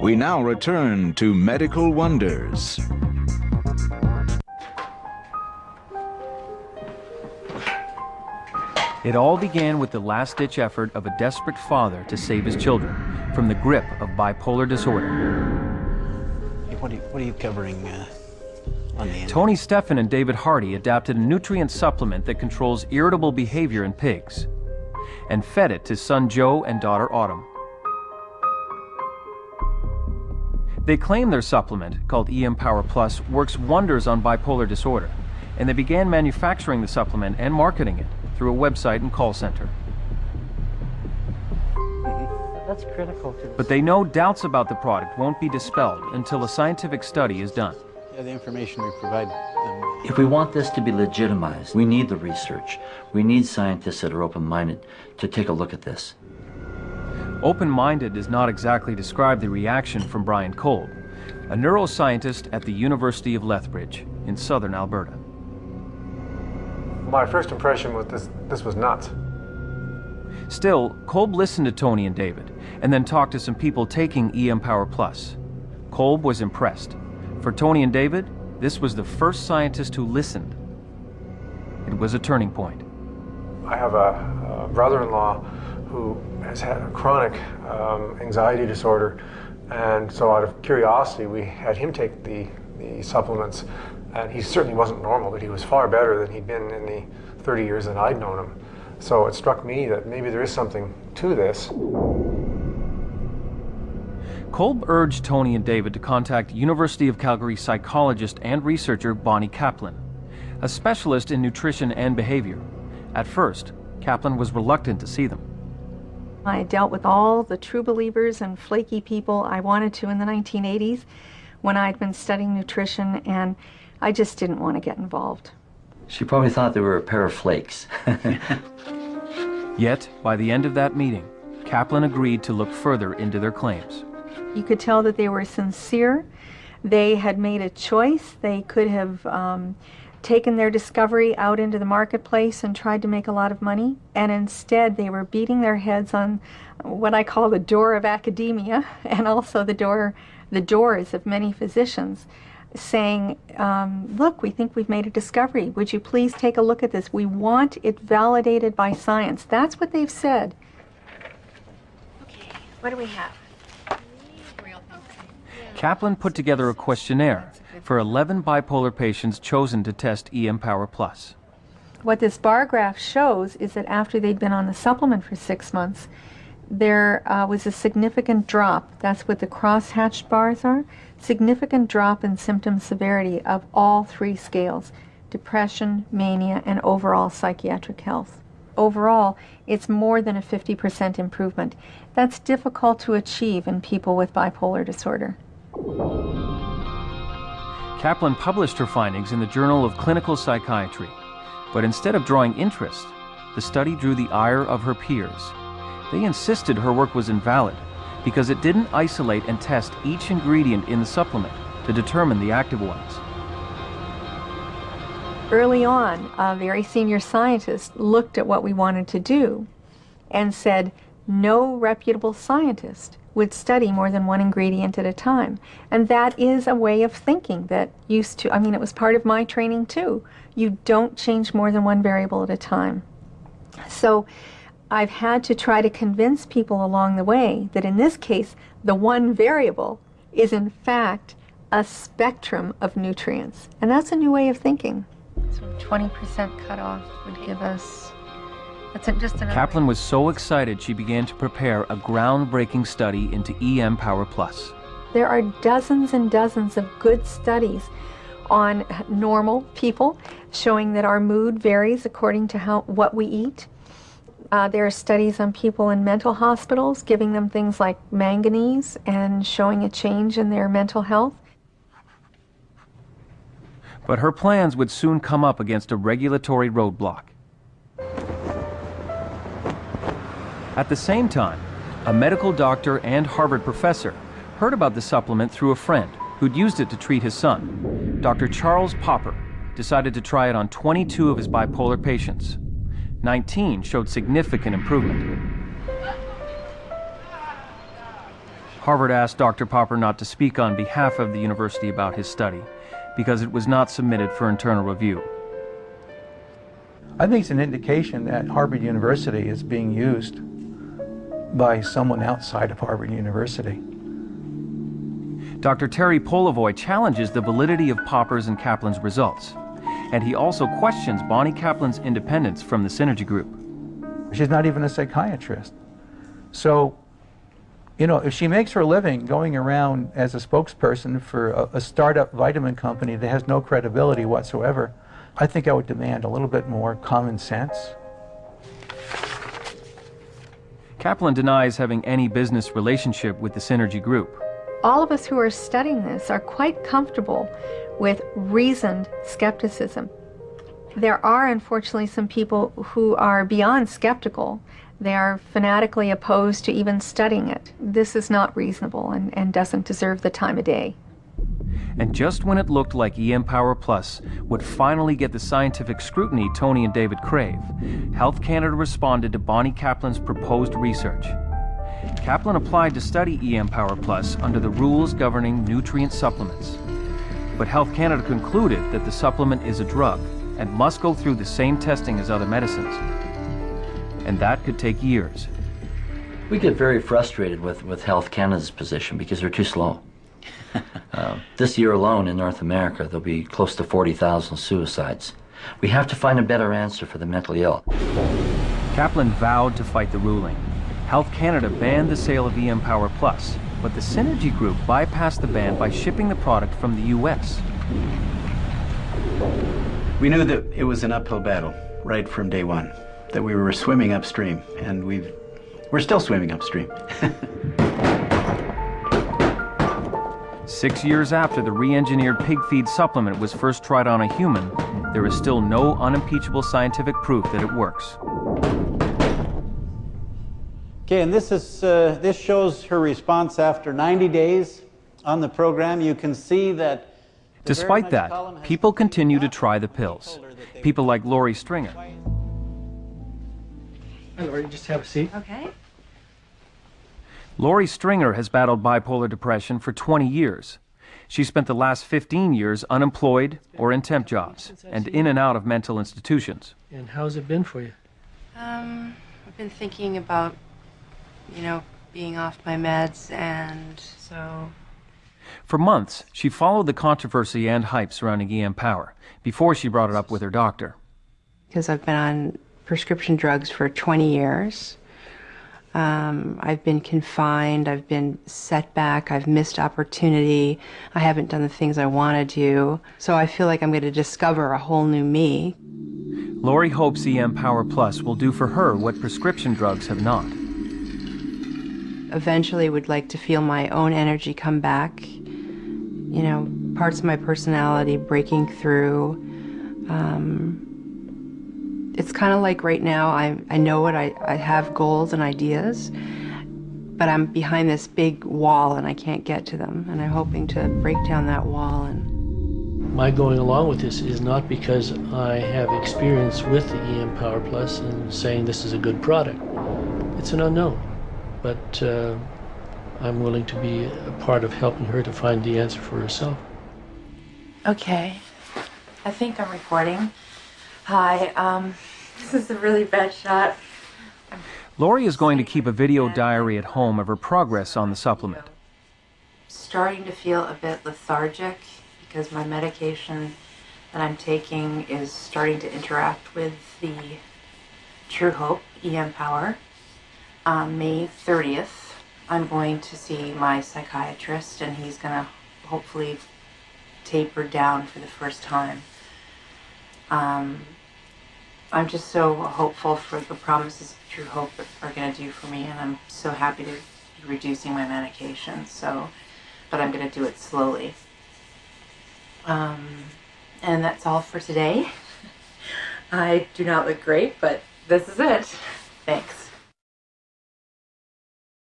We now return to Medical Wonders. It all began with the last-ditch effort of a desperate father to save his children from the grip of bipolar disorder. Hey, what are you covering on the end? Tony Stephan and David Hardy adapted a nutrient supplement that controls irritable behavior in pigs and fed it to son Joe and daughter Autumn. They claim their supplement, called EM Power Plus, works wonders on bipolar disorder, and they began manufacturing the supplement and marketing it through a website and call center. That's critical to this. But they know doubts about the product won't be dispelled until a scientific study is done. Yeah, the information we provide them. If we want this to be legitimized, we need the research. We need scientists that are open-minded to take a look at this. Open-minded does not exactly describe the reaction from Brian Kolb, a neuroscientist at the University of Lethbridge in southern Alberta. My first impression was this was nuts. Still, Kolb listened to Tony and David and then talked to some people taking EM Power Plus. Kolb was impressed. For Tony and David, this was the first scientist who listened. It was a turning point. I have a brother-in-law who has had a chronic anxiety disorder, and so out of curiosity we had him take the supplements, and he certainly wasn't normal, but he was far better than he'd been in the 30 years that I'd known him. So it struck me that maybe there is something to this. Kolb urged Tony and David to contact University of Calgary psychologist and researcher Bonnie Kaplan, a specialist in nutrition and behavior. At first, Kaplan was reluctant to see them. I dealt with all the true believers and flaky people I wanted to in the 1980s when I'd been studying nutrition, and I just didn't want to get involved. She probably thought they were a pair of flakes. Yet, by the end of that meeting, Kaplan agreed to look further into their claims. You could tell that they were sincere. They had made a choice. They could have taken their discovery out into the marketplace and tried to make a lot of money, and instead they were beating their heads on what I call the door of academia, and also the doors of many physicians, saying, look, we think we've made a discovery. Would you please take a look at this? We want it validated by science. That's what they've said. Okay, what do we have? Kaplan put together a questionnaire for 11 bipolar patients chosen to test EM Power Plus. What this bar graph shows is that after they'd been on the supplement for 6 months, there was a significant drop. That's what the cross-hatched bars are. Significant drop in symptom severity of all three scales: depression, mania, and overall psychiatric health. Overall, it's more than a 50% improvement. That's difficult to achieve in people with bipolar disorder. Kaplan published her findings in the Journal of Clinical Psychiatry, but instead of drawing interest, the study drew the ire of her peers. They insisted her work was invalid because it didn't isolate and test each ingredient in the supplement to determine the active ones. Early on, a very senior scientist looked at what we wanted to do and said no reputable scientist would study more than one ingredient at a time. And that is a way of thinking that used to, it was part of my training too. You don't change more than one variable at a time. So I've had to try to convince people along the way that in this case, the one variable is in fact a spectrum of nutrients. And that's a new way of thinking. So 20% cutoff would give us, just another. Kaplan was so excited she began to prepare a groundbreaking study into EM Power Plus. There are dozens and dozens of good studies on normal people showing that our mood varies according to what we eat. There are studies on people in mental hospitals giving them things like manganese and showing a change in their mental health. But her plans would soon come up against a regulatory roadblock. At the same time, a medical doctor and Harvard professor heard about the supplement through a friend who'd used it to treat his son. Dr. Charles Popper decided to try it on 22 of his bipolar patients. 19 showed significant improvement. Harvard asked Dr. Popper not to speak on behalf of the university about his study because it was not submitted for internal review. I think it's an indication that Harvard University is being used by someone outside of Harvard University. Dr. Terry Polavoy challenges the validity of Popper's and Kaplan's results, and he also questions Bonnie Kaplan's independence from the Synergy Group. She's not even a psychiatrist. So, you know, if she makes her living going around as a spokesperson for a startup vitamin company that has no credibility whatsoever, I think I would demand a little bit more common sense. Kaplan denies having any business relationship with the Synergy Group. All of us who are studying this are quite comfortable with reasoned skepticism. There are unfortunately some people who are beyond skeptical. They are fanatically opposed to even studying it. This is not reasonable and doesn't deserve the time of day. And just when it looked like EM Power Plus would finally get the scientific scrutiny Tony and David crave, Health Canada responded to Bonnie Kaplan's proposed research. Kaplan applied to study EM Power Plus under the rules governing nutrient supplements. But Health Canada concluded that the supplement is a drug and must go through the same testing as other medicines. And that could take years. We get very frustrated with Health Canada's position because they're too slow. This year alone in North America, there'll be close to 40,000 suicides. We have to find a better answer for the mentally ill. Kaplan vowed to fight the ruling. Health Canada banned the sale of EM Power Plus, but the Synergy Group bypassed the ban by shipping the product from the U.S. We knew that it was an uphill battle right from day one, that we were swimming upstream, and we're still swimming upstream. 6 years after the re-engineered pig feed supplement was first tried on a human, there is still no unimpeachable scientific proof that it works. Okay, and this shows her response after 90 days on the program. You can see that Despite that, people continue to try the pills. People like Lori Stringer. Hi, Lori, just have a seat. Okay. Lori Stringer has battled bipolar depression for 20 years. She spent the last 15 years unemployed or in temp jobs and in and out of mental institutions. And how's it been for you? I've been thinking about, being off my meds, and so... For months, she followed the controversy and hype surrounding EM Power before she brought it up with her doctor. Because I've been on prescription drugs for 20 years. I've been confined, I've been set back, I've missed opportunity, I haven't done the things I want to do. So I feel like I'm going to discover a whole new me. Lori hopes EM Power Plus will do for her what prescription drugs have not. Eventually would like to feel my own energy come back, parts of my personality breaking through. It's kind of like right now, I know what I have goals and ideas, but I'm behind this big wall and I can't get to them, and I'm hoping to break down that wall. And My going along with this is not because I have experience with the EM Power Plus and saying this is a good product. It's an unknown, but I'm willing to be a part of helping her to find the answer for herself. Okay, I think I'm recording. Hi, this is a really bad shot. Lori is going to keep a video diary at home of her progress on the supplement. Starting to feel a bit lethargic because my medication that I'm taking is starting to interact with the Truehope EM Power. On May 30th, I'm going to see my psychiatrist, and he's going to hopefully taper down for the first time. I'm just so hopeful for the promises Truehope are going to do for me, and I'm so happy to be reducing my medication. But I'm going to do it slowly. And that's all for today. I do not look great, but this is it. Thanks.